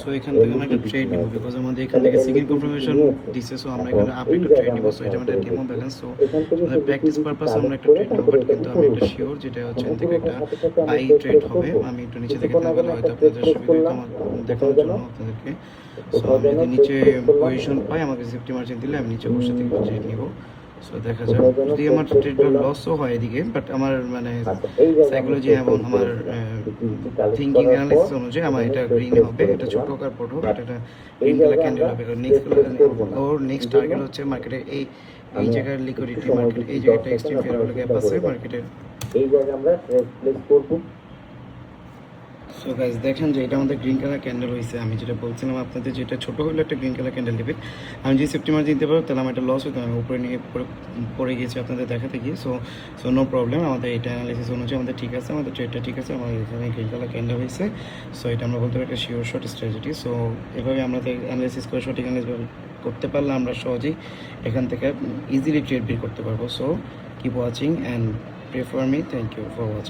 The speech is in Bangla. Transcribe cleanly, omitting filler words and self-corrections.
সো এখান থেকে আমরা একটা ট্রেড নিব বিকজ আমাদের এখান থেকে সিগিং কনফার্মেশন দিছে। সো আমরা এখানে আপে একটা ট্রেড নিব। সো এটা আমাদের ডেমো ব্যালেন্স। সো আমাদের প্র্যাকটিস পারপাস আমরা একটা ট্রেড নিব, বাট কিন্তু আমি এটা শিওর যেটা হচ্ছে এখান থেকে একটা বাই ট্রেড হবে। আমি একটু নিচে থেকে না গেলে হয়তো আপনাদের সুবিধা হতো আমার দেখানোর জন্য আপনাদেরকে। সো আমি যদি নিচে পজিশন পাই আমাকে সেফটি মার্জিন দিলে আমি নিচে বসে থেকে ট্রেড নিব। সো দেখা যাক যদি আমার ট্রেডটা লসও হয় এদিকে, বাট আমার মানে সাইকোলজি এবং আমার থিঙ্কিং অ্যানালিসিস অনুযায়ী আমার এটা গ্রিন হবে। এটা ছোট কার পোর্ট হবে, এটা গ্রিন কালার ক্যান্ডেল হবে। কারণ নেক্সট টার্গেট হচ্ছে মার্কেটে এই জায়গার লিকুইডিটি, মার্কেট এই জায়গাটা এক্সট্রিম ফেয়ার ভ্যালু গ্যাপ আছে মার্কেটের, এই জায়গায় আমরা প্লেস করব। সো গাইস দেখেন যে এটা আমাদের গ্রিন কালার ক্যান্ডেল হয়েছে। আমি যেটা বলছিলাম আপনাদের যেটা ছোট হলে একটা গ্রিন কালার ক্যান্ডেল দেবে। আমি যদি সেফটি মার্জিন দিতে পারবো তাহলে আমার একটা লস হতো, আমি উপরে নিয়ে পড়ে গিয়েছি আপনাদের দেখাতে গিয়ে। সো নো প্রবলেম, আমাদের এটা অ্যানালিসিস অনুযায়ী আমাদের ঠিক আছে, আমাদের ট্রেডটা ঠিক আছে, আমাদের এখানে গ্রিন কালার ক্যান্ডেল হয়েছে। সো এটা আমরা বলতে পারি একটা শিওর শর্ট স্ট্র্যাটেজি। সো এভাবে আমরা অ্যানালিসিস করে সঠিক অ্যানালিসিস করতে পারলে আমরা সহজেই এখান থেকে ইজিলি ট্রেড বের করতে পারবো। So keep watching and pray for me. Thank you for watching.